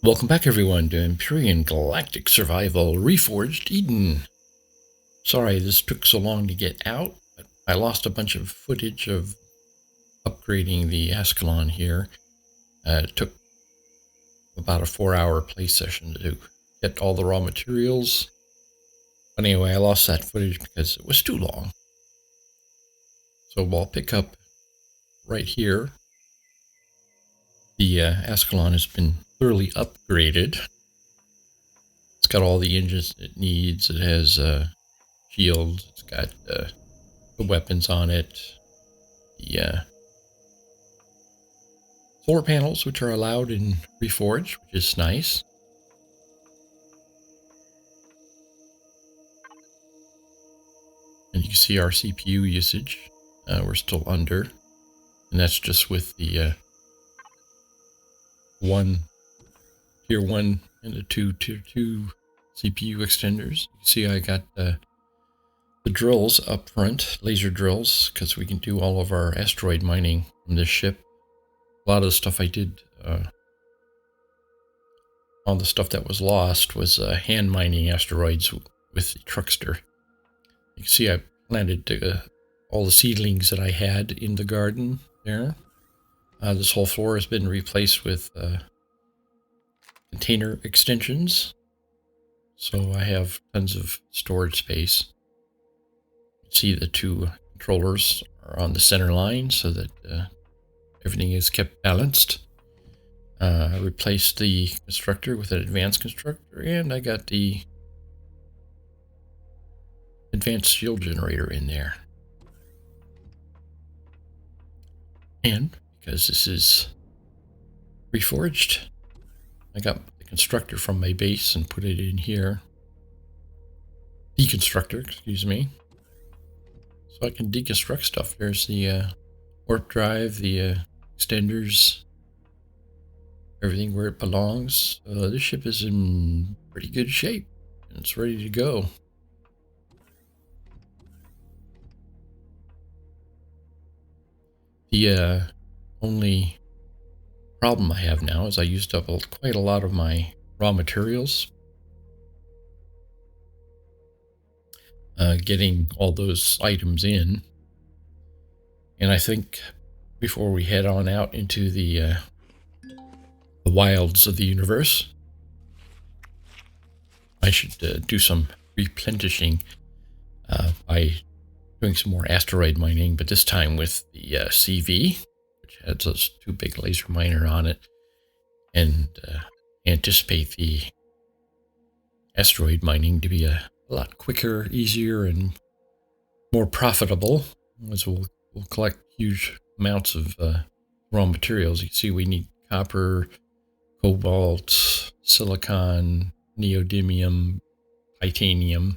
Welcome back everyone to Empyrion Galactic Survival Reforged Eden. Sorry this took so long to get out, but I lost a bunch of footage of upgrading the Ascalon here. It took about a 4-hour play session to get all the raw materials. But anyway, I lost that footage because it was too long. So I'll pick up right here. The Ascalon has been thoroughly upgraded. It's got all the engines it needs. It has shields. It's got the weapons on it. The solar panels, which are allowed in Reforged, which is nice. And you can see our CPU usage. We're still under. And that's just with the Tier 1 and the Tier 2 CPU extenders. You can see I got the drills up front, laser drills, because we can do all of our asteroid mining from this ship. A lot of the stuff I did, all the stuff that was lost was hand mining asteroids with the truckster. You can see I planted all the seedlings that I had in the garden there. This whole floor has been replaced with container extensions, so I have tons of storage space. You can see the two controllers are on the center line so that everything is kept balanced. I replaced the constructor with an advanced constructor, and I got the advanced shield generator in there. And because this is Reforged, I got the constructor from my base and put it in here. Deconstructor, excuse me. So I can deconstruct stuff. There's the warp drive, the extenders, everything where it belongs. This ship is in pretty good shape and it's ready to go. The only problem I have now is I used up quite a lot of my raw materials. Getting all those items in. And I think before we head on out into the wilds of the universe, I should do some replenishing by doing some more asteroid mining, but this time with the CV, which has those two big laser miner on it, and anticipate the asteroid mining to be a lot quicker, easier, and more profitable, as we'll collect huge amounts of raw materials. You can see we need copper, cobalt, silicon, neodymium, titanium.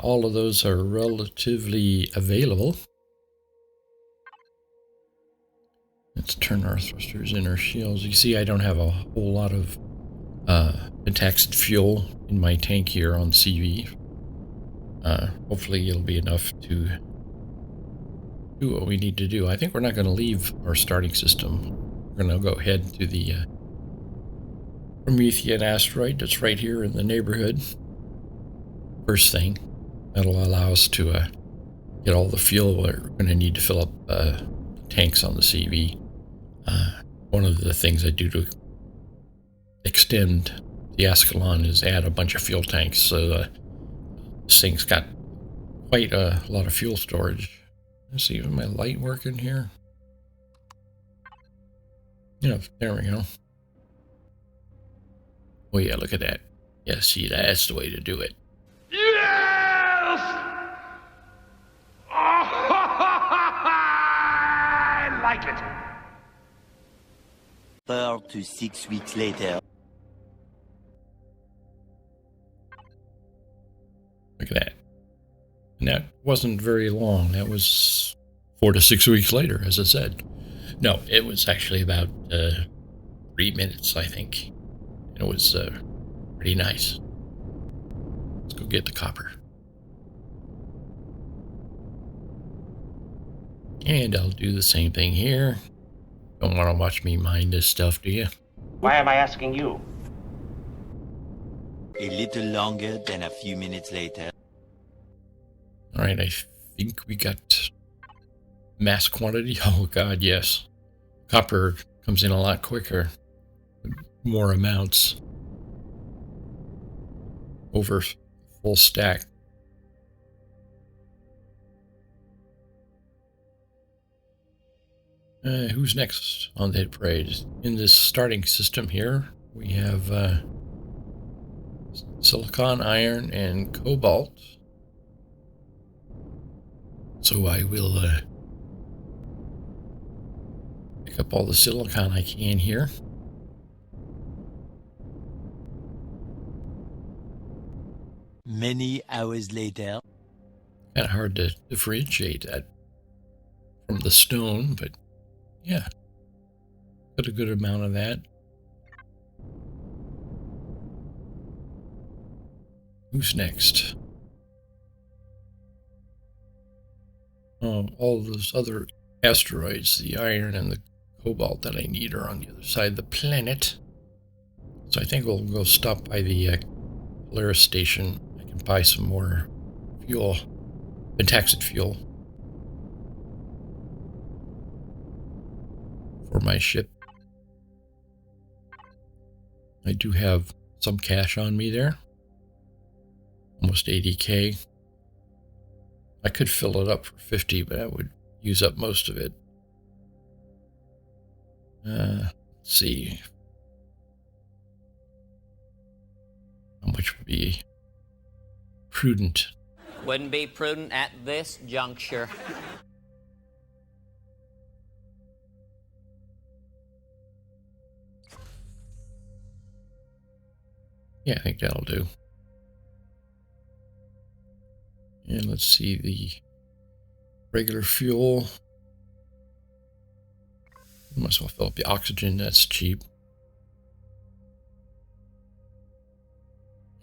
All of those are relatively available. Let's turn our thrusters and our shields. You see I don't have a whole lot of pentaxid fuel in my tank here on CV. Hopefully it'll be enough to do what we need to do. I think we're not going to leave our starting system. We're going to go ahead to the Promethean asteroid that's right here in the neighborhood. First thing, that'll allow us to get all the fuel we're going to need to fill up the tanks on the CV. One of the things I do to extend the Ascalon is add a bunch of fuel tanks, so this thing's got quite a lot of fuel storage. Let's see, is my light working here? Yeah, there we go. Oh yeah, look at that. Yeah, see, that's the way to do it. Yes! I like it. 4 to 6 weeks later. Look at that. And that wasn't very long. That was 4 to 6 weeks later, as I said. No, it was actually about 3 minutes, I think. And it was pretty nice. Let's go get the copper. And I'll do the same thing here. Don't want to watch me mine this stuff, do you? Why am I asking you? A little longer than a few minutes later. All right, I think we got mass quantity. Oh god, yes. Copper comes in a lot quicker. More amounts. Over full stack. Who's next on the hit parade? In this starting system here, we have silicon, iron, and cobalt. So I will pick up all the silicon I can here. Many hours later. Kind of hard to differentiate that from the stone, but yeah, got a good amount of that. Who's next? Oh, all those other asteroids, the iron and the cobalt that I need are on the other side of the planet. So I think we'll go stop by the Polaris station. I can buy some more fuel, pentaxid fuel, for my ship. I do have some cash on me there. Almost 80k. I could fill it up for 50, but I would use up most of it. Let's see. How much would be prudent? Wouldn't be prudent at this juncture. Yeah, I think that'll do. And let's see the regular fuel. Might as well fill up the oxygen, that's cheap.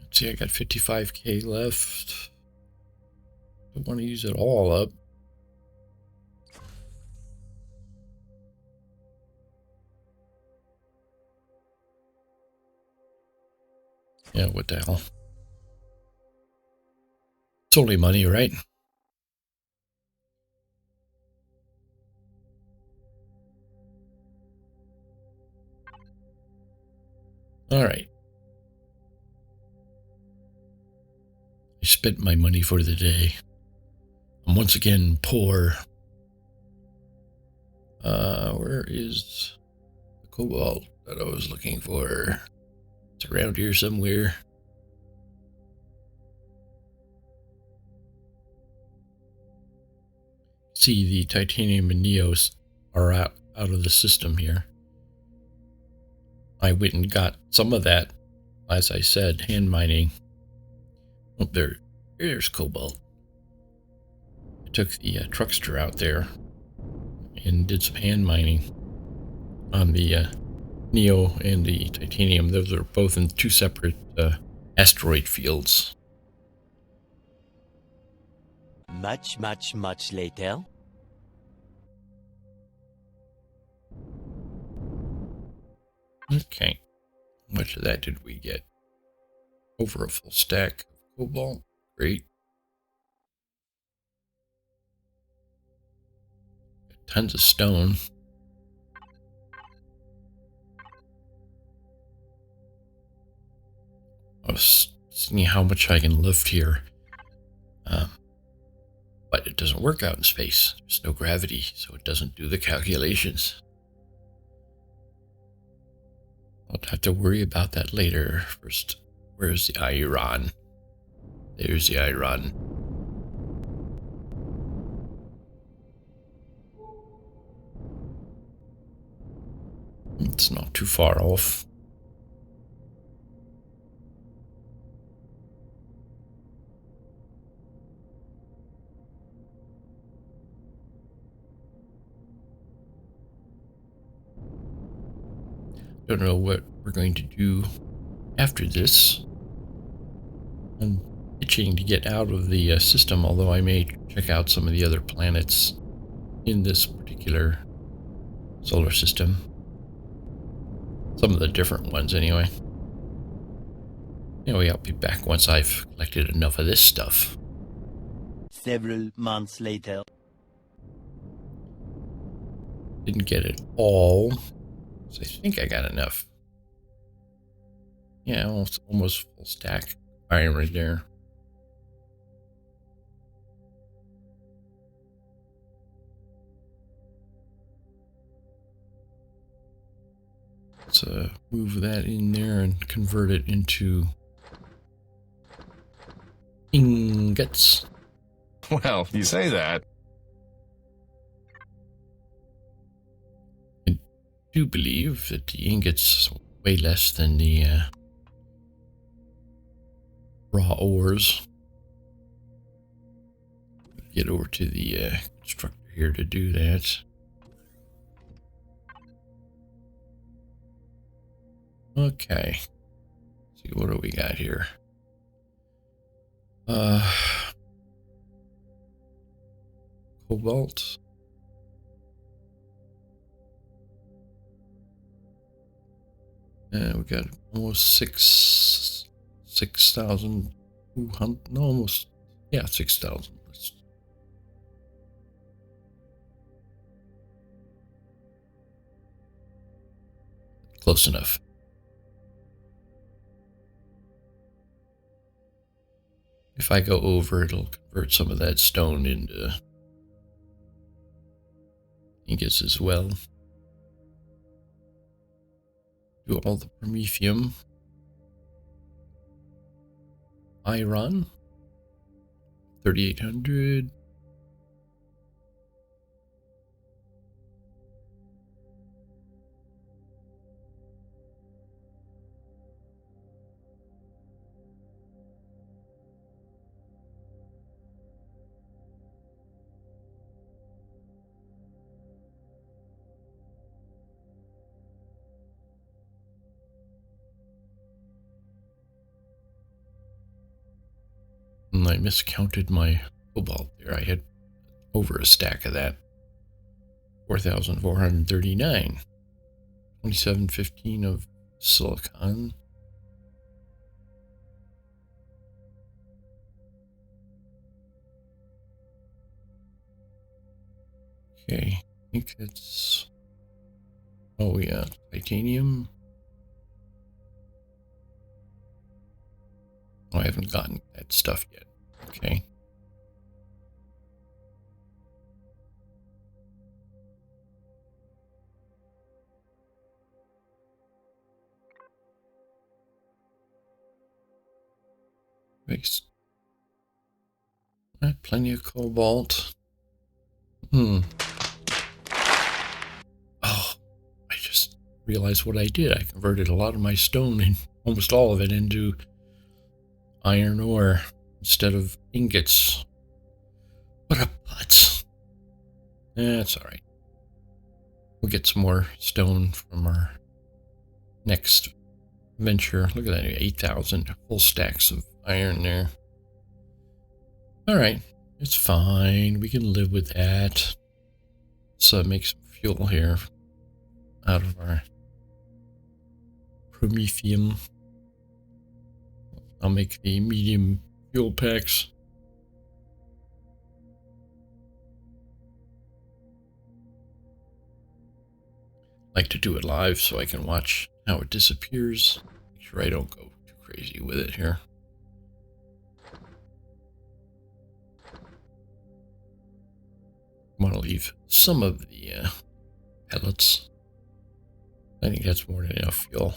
Let's see, I got 55k left. Don't want to use it all up. Yeah, what the hell? It's only money, right? All right. I spent my money for the day. I'm once again poor. Where is the cobalt that I was looking for? It's around here somewhere. See, the titanium and neos are out of the system here. I went and got some of that, as I said, hand mining. Oh, there's cobalt. I took the truckster out there and did some hand mining on the neo and the titanium. Those are both in two separate asteroid fields. Much later. Okay. How much of that did we get? Over a full stack of cobalt. Great. Tons of stone. I was seeing how much I can lift here. But it doesn't work out in space. There's no gravity, so it doesn't do the calculations. I'll have to worry about that later. First, where's the iron? There's the iron. It's not too far off. Don't know what we're going to do after this. I'm itching to get out of the system, although I may check out some of the other planets in this particular solar system. Some of the different ones, anyway. Anyway, I'll be back once I've collected enough of this stuff. Several months later. Didn't get it all, so I think I got enough. Yeah, almost full stack iron right there. Let's move that in there and convert it into ingots. Well, you say that. I do believe that the ingots weigh less than the raw ores. Get over to the constructor here to do that. Okay. Let's see, what do we got here? Cobalt. We got almost 6,200. No, almost, yeah, 6,000. Close enough. If I go over, it'll convert some of that stone into ingots as well. Do all the promethium. Iron. 3,800. And I miscounted my cobalt there. I had over a stack of that. 4,439. 2,715 of silicon. Okay, I think that's... Oh yeah, titanium. Oh, I haven't gotten that stuff yet. Okay. Makes plenty of cobalt. Oh, I just realized what I did. I converted a lot of my stone, and almost all of it, into iron ore instead of ingots. What a putz. That's all right. We'll get some more stone from our next venture. Look at that, 8,000 full stacks of iron there. All right, it's fine. We can live with that. Let's make some fuel here out of our promethium. I'll make the medium fuel packs. Like to do it live so I can watch how it disappears. Make sure I don't go too crazy with it here. I'm gonna leave some of the pellets. I think that's more than enough fuel.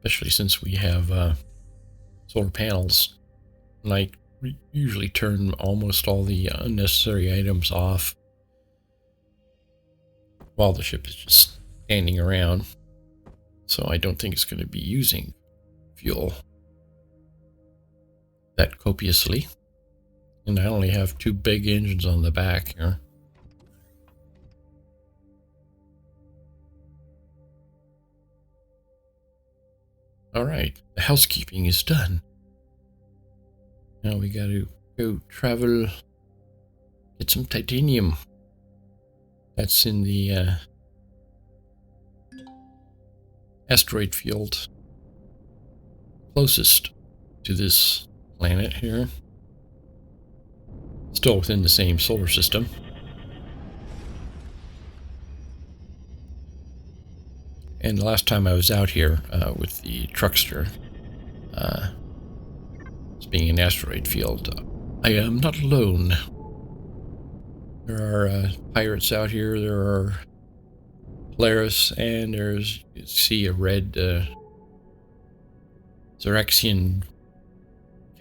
Especially since we have solar panels. And I usually turn almost all the unnecessary items off while the ship is just standing around. So I don't think it's going to be using fuel that copiously. And I only have 2 big engines on the back here. All right, the housekeeping is done. Now we got to go travel, get some titanium That's in the asteroid field closest to this planet here. Still within the same solar system. And the last time I was out here with the truckster, it's being an asteroid field, I am not alone. There are pirates out here, there are Polaris, and there's, you see a red Xeraxian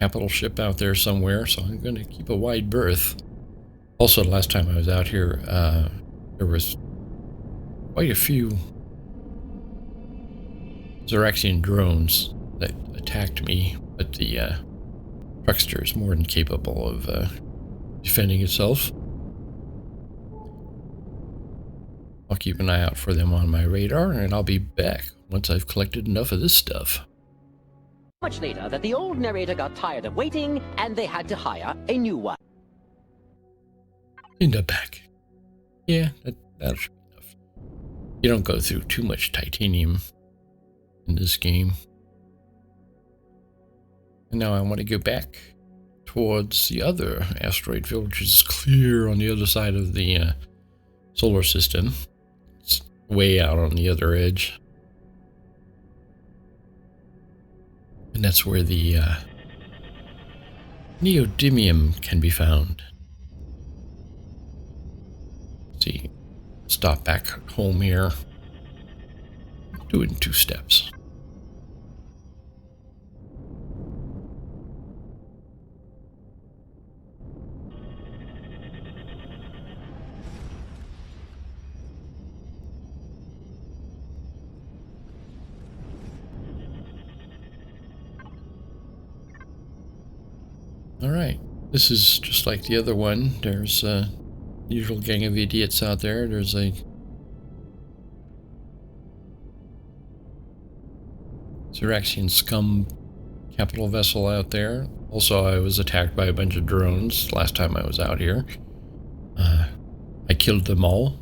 capital ship out there somewhere, so I'm going to keep a wide berth. Also, the last time I was out here, there was quite a few Xeraxian drones that attacked me, but the truckster is more than capable of defending itself. I'll keep an eye out for them on my radar, and I'll be back once I've collected enough of this stuff. Much later that the old narrator got tired of waiting and they had to hire a new one. In the back. Yeah, that should be enough. You don't go through too much titanium in this game. And now I want to go back towards the other asteroid field, which is clear on the other side of the solar system. It's way out on the other edge. And that's where the neodymium can be found. Let's see, stop back home here. Do it in 2 steps. Alright, this is just like the other one. There's a usual gang of idiots out there. There's a Xeraxian scum capital vessel out there. Also, I was attacked by a bunch of drones last time I was out here. I killed them all.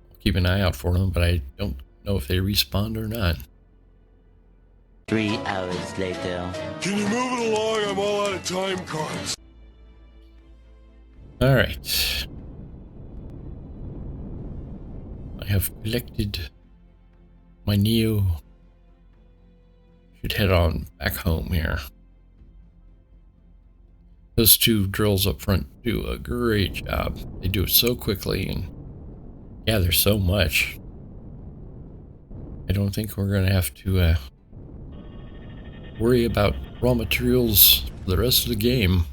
I'll keep an eye out for them, but I don't know if they respawned or not. 3 hours later. Can you move it along? I'm all out of time cards. Alright. I have collected my Neo. Should head on back home here. Those 2 drills up front do a great job. They do it so quickly and gather so much. I don't think we're going to have to worry about raw materials for the rest of the game.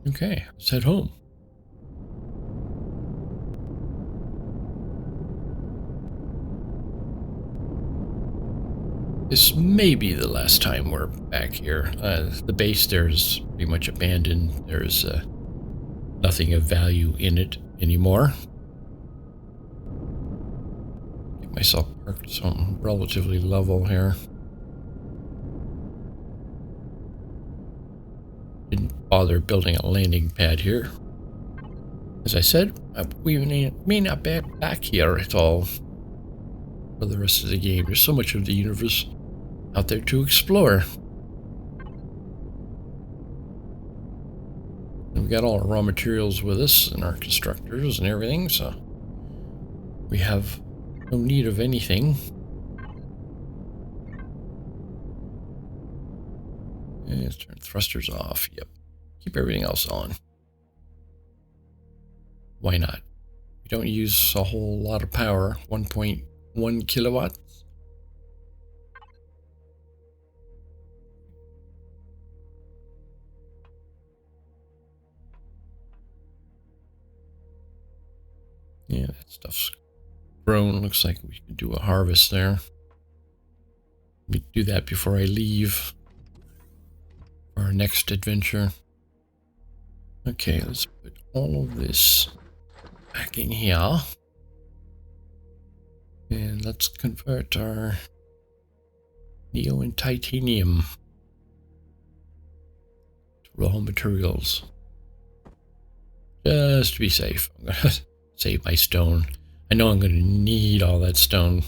Okay, let's head home. This may be the last time we're back here. The base there is pretty much abandoned. There's nothing of value in it anymore. Get myself parked something relatively level here. Didn't bother building a landing pad here. As I said, we may not be back here at all for the rest of the game. There's so much of the universe out there to explore. And we got all our raw materials with us and our constructors and everything, so we have no need of anything. And let's turn thrusters off. Yep. Keep everything else on. Why not? We don't use a whole lot of power. 1.1 kilowatts. Yeah, that stuff's grown. Looks like we can do a harvest there. Let me do that before I leave for our next adventure. Okay, let's put all of this back in here. And let's convert our Neo and titanium. Raw materials. Just to be safe, I'm gonna save my stone. I know I'm gonna need all that stone.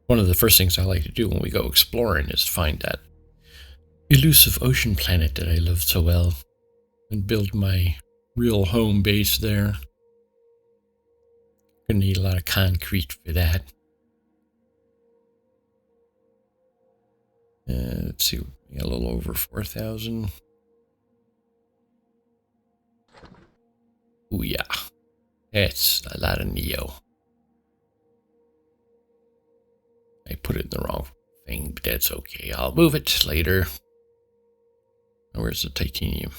One of the first things I like to do when we go exploring is find that elusive ocean planet that I love so well and build my real home base there. Gonna need a lot of concrete for that. Let's see, we got a little over 4,000. Oh yeah, that's a lot of Neo. I put it in the wrong thing, but that's okay. I'll move it later. Where's the titanium?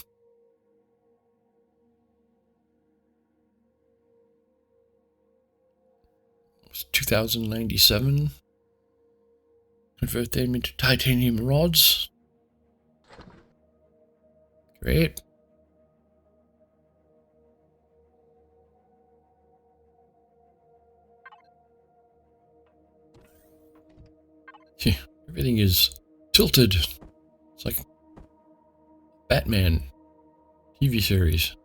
It's 2097. Convert them into titanium rods. Great. Yeah, everything is tilted. It's like Batman TV series.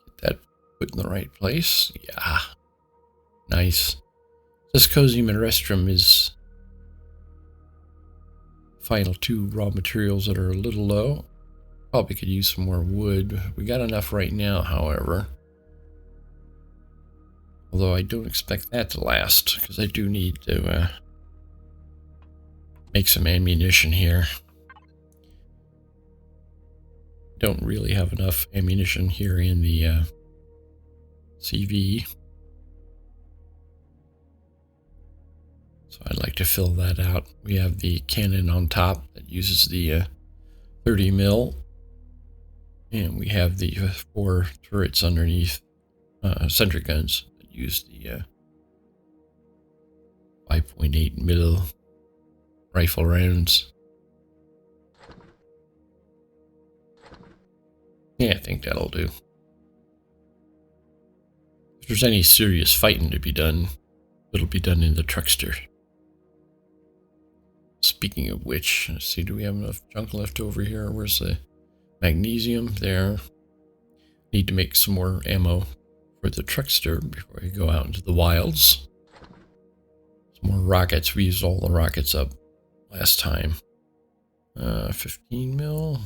Get that put in the right place. Yeah. Nice. This cozy restroom is final 2 raw materials that are a little low. Probably could use some more wood. We got enough right now, however. Although I don't expect that to last, because I do need to make some ammunition here. Don't really have enough ammunition here in the CV. So I'd like to fill that out. We have the cannon on top that uses the 30 mil. And we have the 4 turrets underneath, sentry guns that use the 5.8 mil rifle rounds. Yeah, I think that'll do. If there's any serious fighting to be done, it'll be done in the truckster. Speaking of which, let's see, do we have enough junk left over here? Where's the magnesium? There. Need to make some more ammo for the truckster before we go out into the wilds. Some more rockets. We used all the rockets up last time. 15 mil.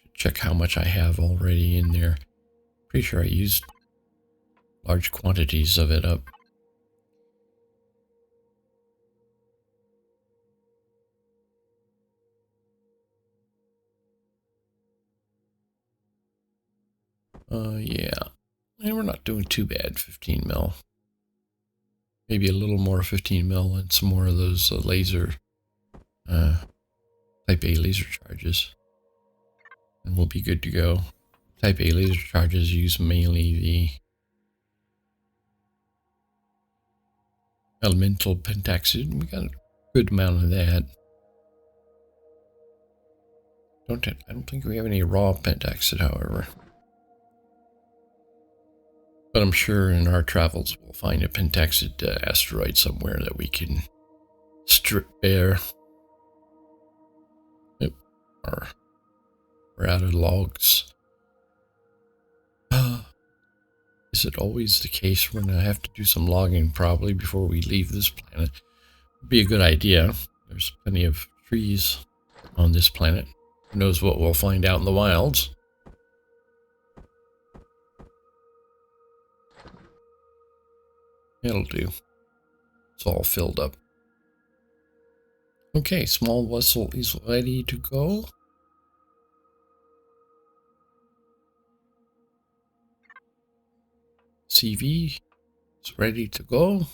Should check how much I have already in there. Pretty sure I used large quantities of it up. Yeah. And we're not doing too bad, 15 mil. Maybe a little more 15 mil and some more of those laser, Type A laser charges. And we'll be good to go. Type A laser charges use mainly the elemental pentaxid. We got a good amount of that. I don't think we have any raw pentaxid, however. But I'm sure in our travels we'll find a pentaxid asteroid somewhere that we can strip bare. Yep. Or we're out of logs. Is it always the case? We're going to have to do some logging probably before we leave this planet. Would be a good idea. There's plenty of trees on this planet. Who knows what we'll find out in the wilds. It'll do. It's all filled up. Okay, small vessel is ready to go. CV is ready to go.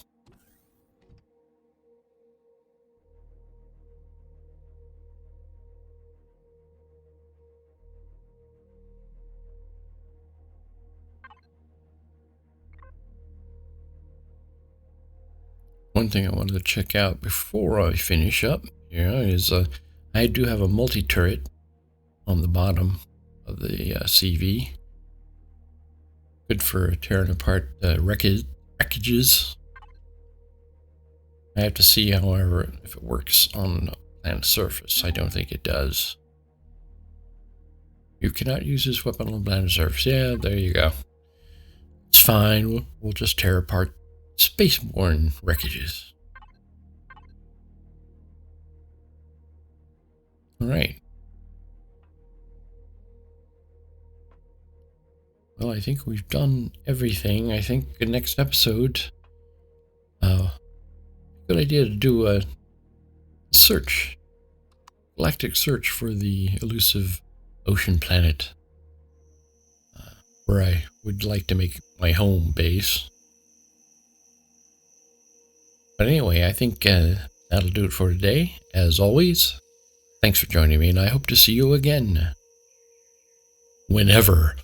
one thing I wanted to check out before I finish up here is I do have a multi-turret on the bottom of the CV. Good for tearing apart wreckages. I have to see, however, if it works on the planet's surface. I don't think it does. You cannot use this weapon on the planet's surface. Yeah, there you go. It's fine. We'll just tear apart spaceborne wreckages. All right. Well, I think we've done everything. I think the next episode, good idea to do a search, galactic search for the elusive ocean planet, where I would like to make my home base. But anyway, I think that'll do it for today. As always, thanks for joining me, and I hope to see you again. Whenever.